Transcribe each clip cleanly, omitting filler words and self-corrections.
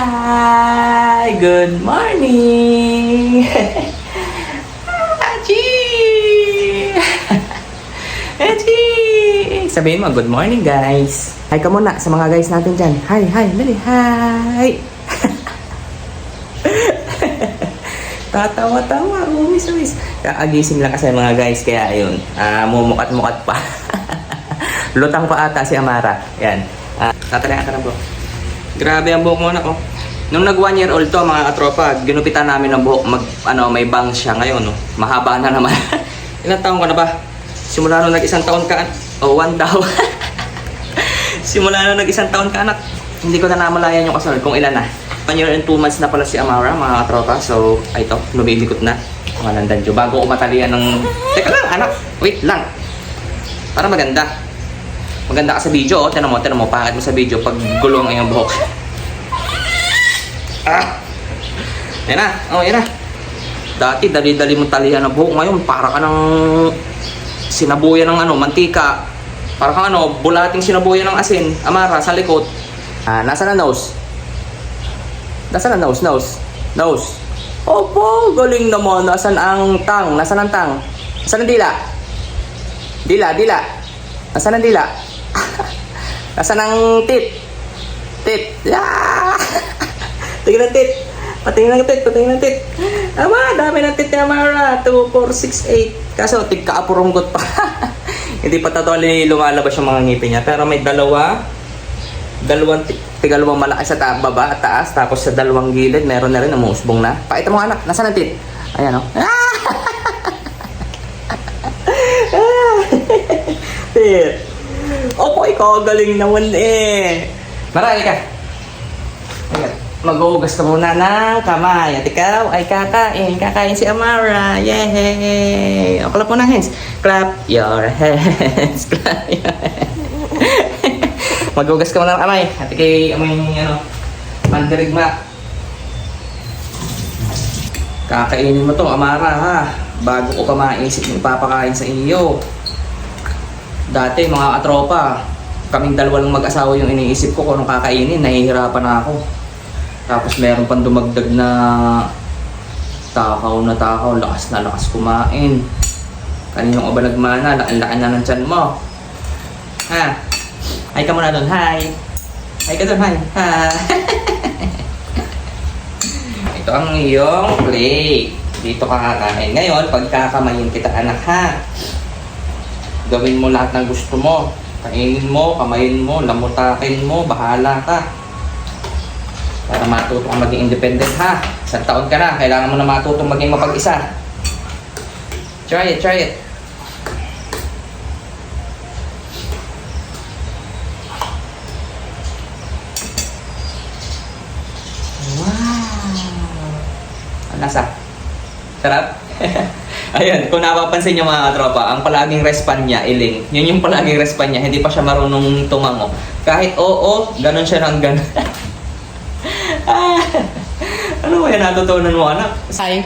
Hi! Good morning! Hachi! Hachi! Sabihin mo, good morning guys! Hi ka muna sa mga guys natin dyan. Hi! Hi! Dali! Hi! Tatawa-tawa! Umis-umis! Kaagising lang kasi mga guys, kaya ayun. Mumukat-mukat pa. Lutang pa ata si Amara. Yan. Tatalayan ka na bro. Grabe ang buhok mo na, oh. Nung nag 1 year old to, mga katropa, ginupitan namin ng buhok. May bangs siya ngayon, no? Mahaba na naman. Ilang taon ka na ba? Simula nung nag-1 taon ka, oh, 1 daw. Simula nung nag-1 taon ka, anak. Hindi ko na namalayan yung kasunod kung ilan na. 1 year and 2 months na pala si Amara, mga katropa. So, ito, lumilikot na. Mga landadyo. Bago umatalian ng... Teka lang, anak. Wait lang. Para maganda. Maganda ka sa video, oh. Tinan mo, pangit mo sa video pag gulong ang iyong buhok. Yan na, oh, yan na. Dati, dali-dali mong talihan ng buhok. Ngayon, para ka ng sinabuyan ng mantika. Para ka bulating sinabuyan ng asin. Amara, sa likod. Nasaan ang nose? Nasaan ang nose? Opo, galing naman. Nasaan ang tang? Nasaan ang tang? Nasaan ang dila? Dila. Nasaan ang dila? Nasaan ang tit? Yeah! Tingnan ng tit. Patingin ng tit. Ama, dami ng tit ni Amara. 2, 4, 6, 8. Kaso, tigka-apurunggot pa. Hindi pa totally lumalabas yung mga ngipin niya. Pero may dalawang malaki sa baba at taas. Tapos sa dalawang gilid, meron na rin umuusbong na. Pakita mo anak, nasaan ang tit? Ayan o. Tit. Opo, ikaw galing naman eh. Marami ka. Mag-uugas ka muna ng kamay. At ikaw ay kakain. Kakain si Amara. Yay! O, clap mo na hands. Clap your hands. Clap your hands. Mag-uugas ka muna ng kamay. At ikay amoy mandirigma. Kakainin mo to, Amara, ha? Bago ko pa maisip yung ipapakain sa iyo. Dati, mga katropa, kaming dalawa lang mag-asawa yung iniisip ko kung anong kakainin. Nahihirapan na ako. Tapos meron pang dumagdag na takaw. Lakas na lakas kumain. Kaninong obalagmana, laki-laki na ng tiyan mo. Ha? Hi ka muna doon, hi. Hi ka doon, hi. Ha? Ito ang iyong plate. Dito ka kakain. Ngayon, pagkakamayin kita anak, ha? Gawin mo lahat ng gusto mo. Kainin mo, kamayin mo, lamutakin mo, bahala ka. Para matuto kang maging independent, ha? 1 taon ka na, kailangan mo na matutong maging mapag-isa. Try it. Wow! Nasa? Sarap? Ayun, kung napapansin niyo mga katropa, ang palaging respan niya, iling. Yun yung palaging respan niya, hindi pa siya marunong tumango. Kahit oo, ganun siya ng ganun. Ano ba yan natutunan mo, anak? Say,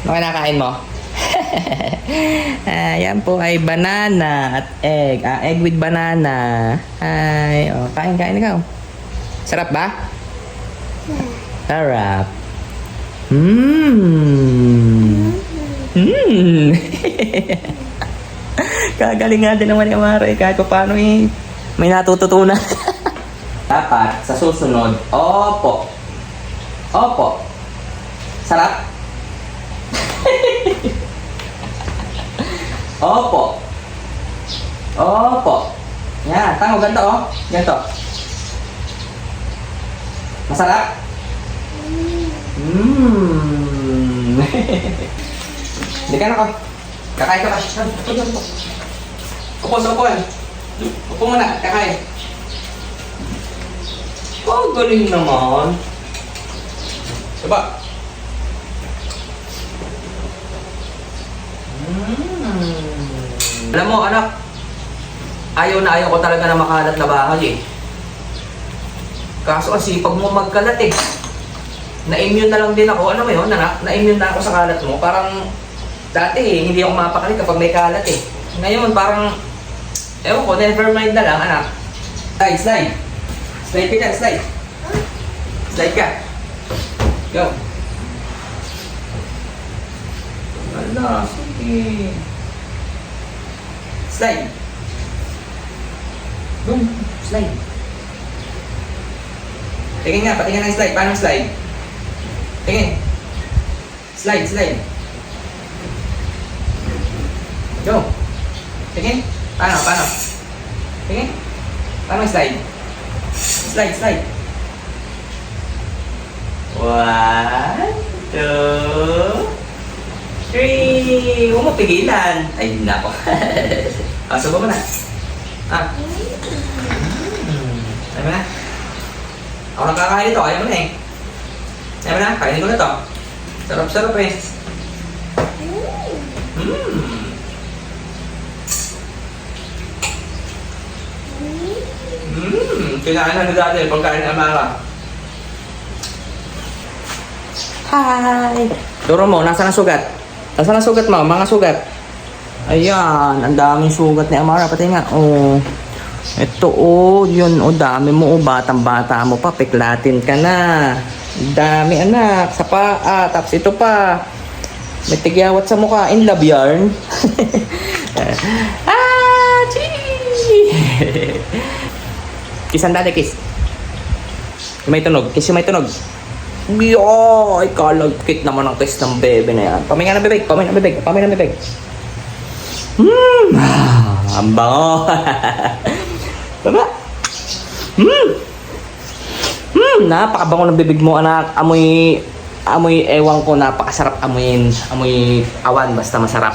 ano kinakain mo? Yan po ay banana at egg. Egg with banana. Ay, kain ikaw. Sarap ba? Sarap. Kagaling nga din naman ni Amara kahit pa paano may natututunan. Dapat sa susunod, opo. Sarap? Opo. Yan, tango ganito oh. Ganito. Masarap? Hindi ka na ko. Kakain ka pa. Upo. Upo muna, kakain. Oh, galing naman. Diba? Alam mo, anak, ayaw ko talaga na makalat na bahay eh. Kaso asipag mo magkalat eh. Na-immune na lang din ako. Ano mo yun, anak? Na-immune na ako sa kalat mo. Parang dati hindi ako mapakalit kapag may kalat eh. Ngayon parang, ewan ko, never mind na lang, anak. Slide. Slide ka dyan, slide. Slide ka. Go. Wala, sige. Slide. Boom, slide. Tingin nga, patingin ng slide. Paano slide? Tingin. Slide, slide. Go. Tingin. Paano? Tingin. Paano slide? Slide, slide. 1, 2, 3. Huwag mo pigilan. Ay, nako. Subo mo na. Ayaw mo na. Ako nang kakain ito. Ayaw mo na eh. Ayaw mo na. Kainin ko na ito. Sarap-sarap eh. Kinain na dati. Pagkain na Amara. Hi! Turo mo, nasa na sugat? Nasa na sugat mo? Mga sugat. Ayan, ang daming sugat ni Amara. Pati nga, oh. Ito, oh, yun, oh, dami mo, oh, batang-bata mo pa. Piklatin ka na. Dami, anak. Sa paa. Tapos ito pa. May tigyawat sa mukha. In love yarn. Gee! Kiss ang dati, kiss. Yung may tunog. Kiss yung may tunog. Ay, kalagkit naman ang kiss ng bebe na yan. Paminga ng bibig, paminga ng bibig, paminga ng bibig. Ang bango. Baba. Napakabango ng bibig mo, anak. Amoy ewan ko, napakasarap amoyin. Amoy awan, basta masarap.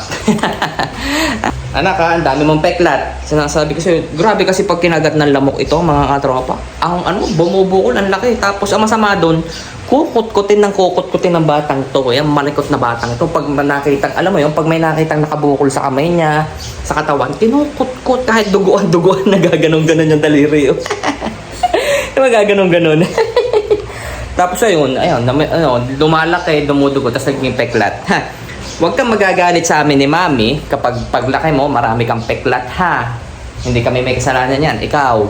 Anak ha, ang dami mong peklat. Sinasabi ko sa'yo, grabe kasi pag kinagat ng lamok ito, mga katropa. Ang bumubukol, ang laki. Tapos ang masama doon, kukut-kutin ng batang to. Yan, malikot na batang to. Pag nakitang, alam mo yun, pag may nakitang nakabukol sa kamay niya, sa katawan, kinukut-kut, kahit duguan-duguan, nagaganong-ganon yung daliri. Magaganon-ganon. Tapos ayun, lumalaki, dumudugo, tapos naging peklat. Ha? Huwag kang magagalit sa amin ni Mami kapag paglaki mo, marami kang peklat, ha? Hindi kami may kasalanan yan. Ikaw.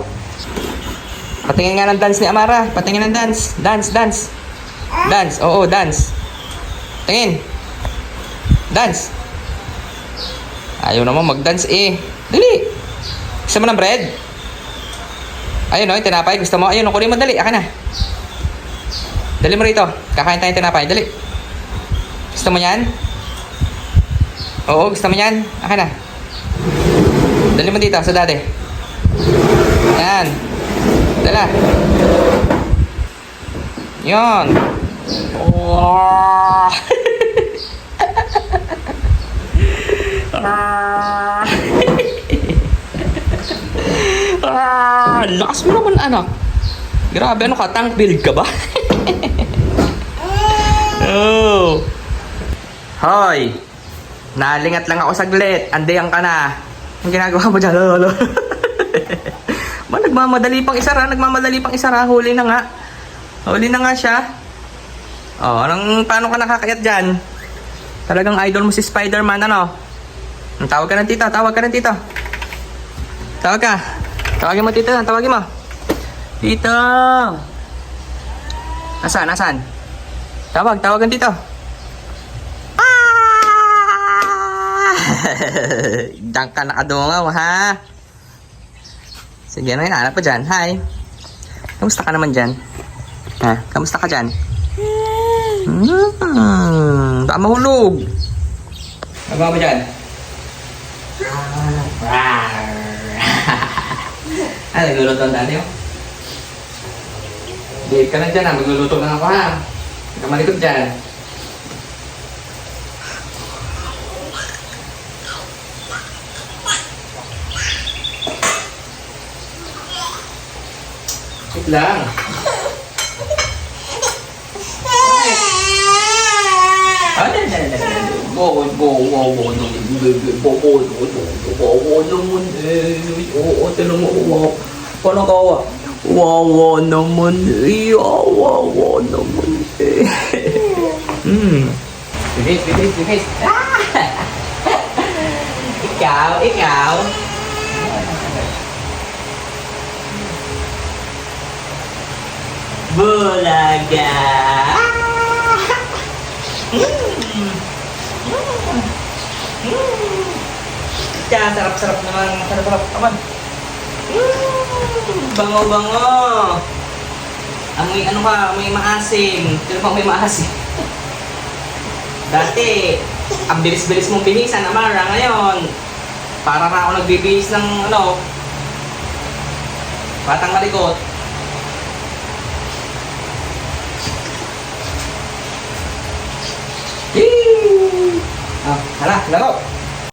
Patingin nga ng dance ni Amara. Patingin ng dance. Dance, dance. Dance. Oo, dance. Tingin. Dance. Ayaw naman mag-dance eh. Dali. Gusto mo ng bread? Ayun o, yung tinapay. Gusto mo? Ayun, kunin mo. Dali. Akin na. Dali mo rito. Kakain tayong tinapay. Dali. Gusto mo yan? Oo, gusto mo yan? Akin na. Dali mo dito sa daddy. Yan. Dala. Yan. Oh. Lakas mo naman, anak. Grabe, ano ka? Tank build ka ba? Oh. Hoy. Nalingat lang ako saglit. Andiyan ka na. Ang ginagawa mo dyan? Lolo. Nagmamadali pang isara. Huli na nga. Huli na nga siya. Oh, paano ka nakakayat dyan? Talagang idol mo si Spider-Man, ano? Tawag ka ng tita. Tawag ka. Tawagin mo tita. Tawagin mo. Tita. Nasaan? Tawagan tito. Diyan ka nakadungaw, ha? Sige, ano hinahanap pa dyan? Hi. Kamusta ka naman dyan? Ha? Kamusta ka dyan? Baka mahulog. Ano ba dyan? Nagluluto ang dati, oh. Dave ka na dyan, ha? Magluluto lang ako, ha? Huwag ka malikot dyan. Wait lang. Wawa naman. Bigis. Ikaw. Bulaga! Kaya sarap-sarap naman. Sarap-sarap naman. Bango-bango! Amoy ano ka, amoy maasim. Sino pang may maasim? Dati, ang bilis-bilis mong binisan, Amara. Ngayon, para na ako nagbibihis ng ano, batang malikot. Yee! Ah, hala, laro!